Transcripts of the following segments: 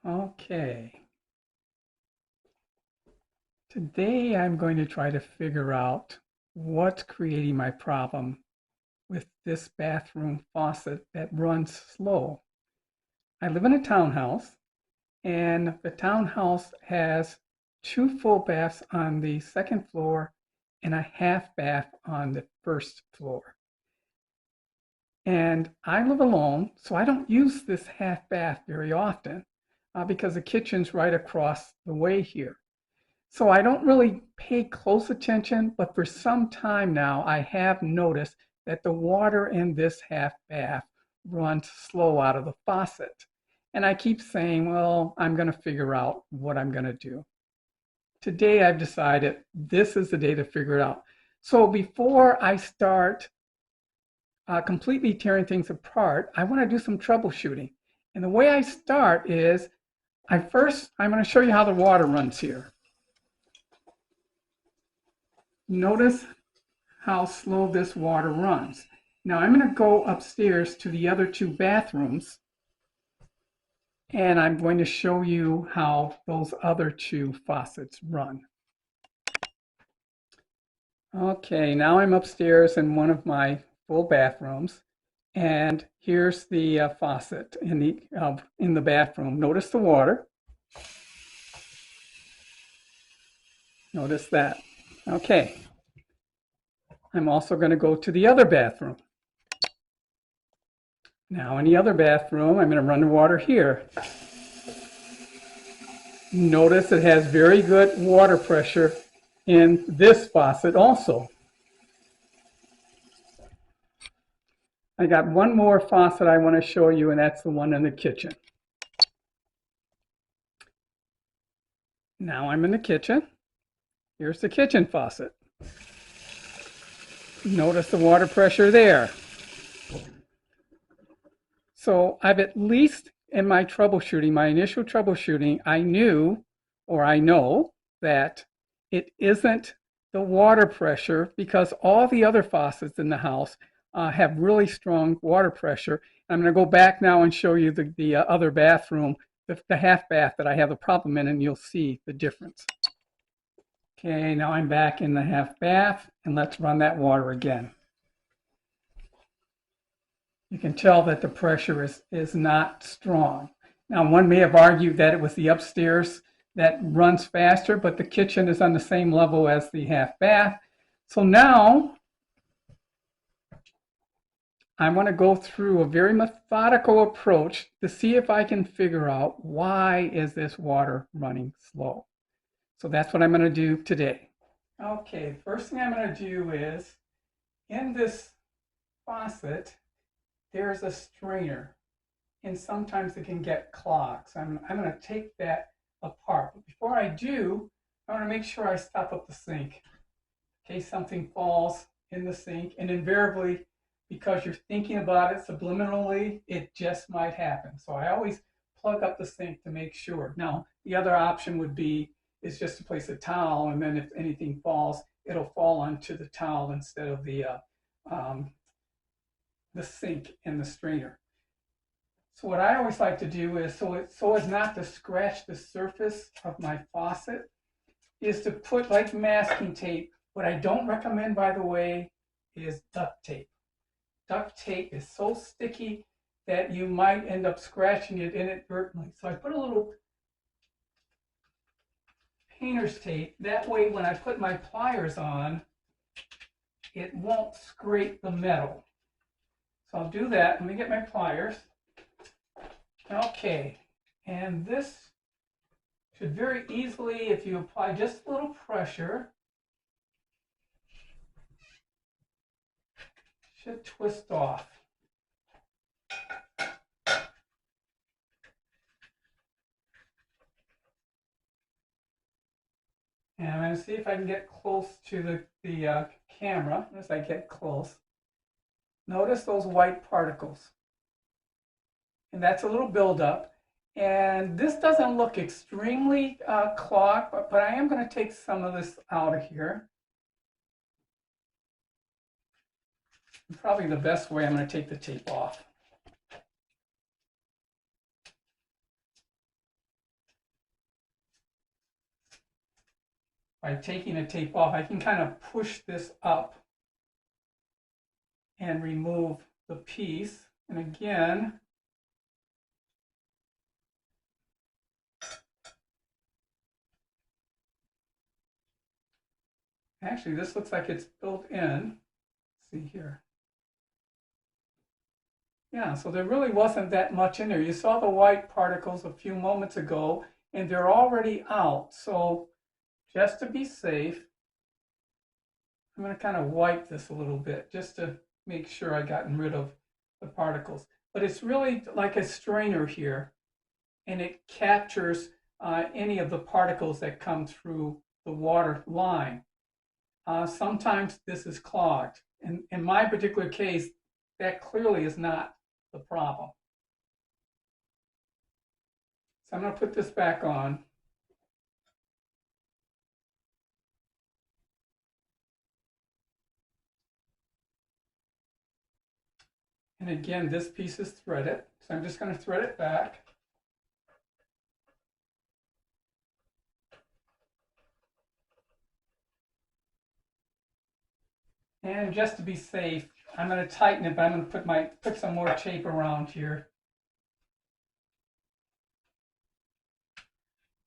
Okay, today I'm going to try to figure out what's creating my problem with this bathroom faucet that runs slow. I live in a townhouse, and the townhouse has two full baths on the second floor and a half bath on the first floor. And I live alone, so I don't use this half bath very often because the kitchen's right across the way here. So I don't really pay close attention, but for some time now, I have noticed that the water in this half bath runs slow out of the faucet. And I keep saying, well, I'm going to figure out what I'm going to do. Today, I've decided this is the day to figure it out. So before I start completely tearing things apart, I want to do some troubleshooting. And the way I start is I'm going to show you how the water runs here. Notice how slow this water runs. Now I'm going to go upstairs to the other two bathrooms, and I'm going to show you how those other two faucets run. Okay, now I'm upstairs in one of my full bathrooms, and here's the faucet in the bathroom. Notice the water. Notice that. Okay. I'm also going to go to the other bathroom. Now in the other bathroom, I'm going to run the water here. Notice it has very good water pressure in this faucet also. I got one more faucet I want to show you, and that's the one in the kitchen. Now I'm in the kitchen. Here's the kitchen faucet. Notice the water pressure there. So I've at least in my troubleshooting, my initial troubleshooting, I know that it isn't the water pressure because all the other faucets in the house have really strong water pressure. I'm going to go back now and show you the other bathroom, the half bath that I have a problem in, and you'll see the difference. Okay, now I'm back in the half bath, and let's run that water again. You can tell that the pressure is not strong. Now, one may have argued that it was the upstairs that runs faster, but the kitchen is on the same level as the half bath. So now I want to go through a very methodical approach to see if I can figure out why is this water running slow. So that's what I'm going to do today. Okay, first thing I'm going to do is in this faucet, there's a strainer, and sometimes it can get clogged. So I'm going to take that apart. But before I do, I want to make sure I stop up the sink in case something falls in the sink. And invariably, because you're thinking about it subliminally, it just might happen. So I always plug up the sink to make sure. Now, the other option would be is just to place a towel, and then if anything falls, it'll fall onto the towel instead of the sink and the strainer. So what I always like to do is, so as not to scratch the surface of my faucet, is to put like masking tape. What I don't recommend, by the way, is duct tape. Duct tape is so sticky that you might end up scratching it inadvertently. So I put a little painter's tape. That way, when I put my pliers on, it won't scrape the metal. So I'll do that. Let me get my pliers. Okay, and this should very easily, if you apply just a little pressure, should twist off. And I'm going to see if I can get close to the camera as I get close. Notice those white particles. And that's a little buildup. And this doesn't look extremely clogged, but I am going to take some of this out of here. And probably the best way, I'm going to take the tape off. by taking a tape off, I can kind of push this up and remove the piece. And again, actually this looks like it's built in. Let's see here. Yeah, so there really wasn't that much in there. You saw the white particles a few moments ago, and they're already out. So just to be safe, I'm going to kind of wipe this a little bit just to make sure I've gotten rid of the particles. But it's really like a strainer here, and it captures any of the particles that come through the water line. Sometimes this is clogged. And in my particular case, that clearly is not the problem. So I'm going to put this back on. And again, this piece is threaded. So I'm just going to thread it back. And just to be safe, I'm going to tighten it, but I'm going to put some more tape around here.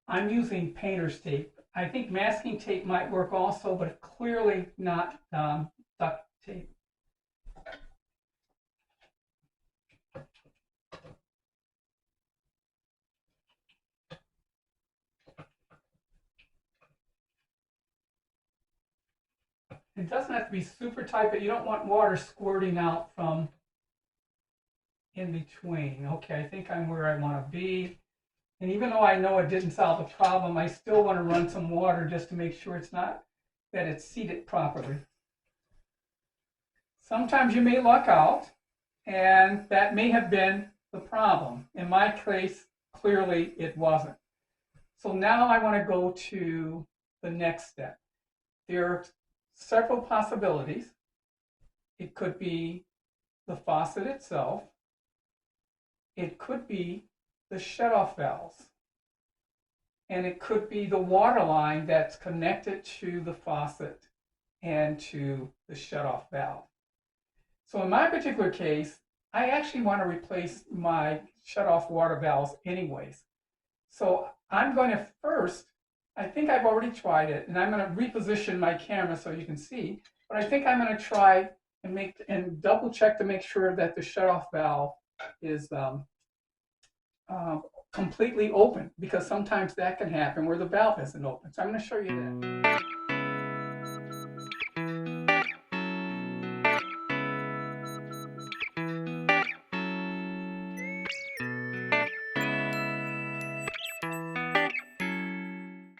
I'm using painter's tape. I think masking tape might work also, but clearly not duct tape. It doesn't have to be super tight, but you don't want water squirting out from in between. Okay, I think I'm where I want to be. And even though I know it didn't solve the problem, I still want to run some water just to make sure that it's seated properly. Sometimes you may luck out, and that may have been the problem. In my case, clearly it wasn't. So now I want to go to the next step. There are several possibilities. It could be the faucet itself. It could be the shutoff valves. And it could be the water line that's connected to the faucet and to the shutoff valve. So in my particular case, I actually want to replace my shutoff water valves anyways. So I'm going to first, I think I've already tried it, and I'm going to reposition my camera so you can see, but I think I'm going to try and double check to make sure that the shutoff valve is completely open, because sometimes that can happen where the valve isn't open. So I'm going to show you that.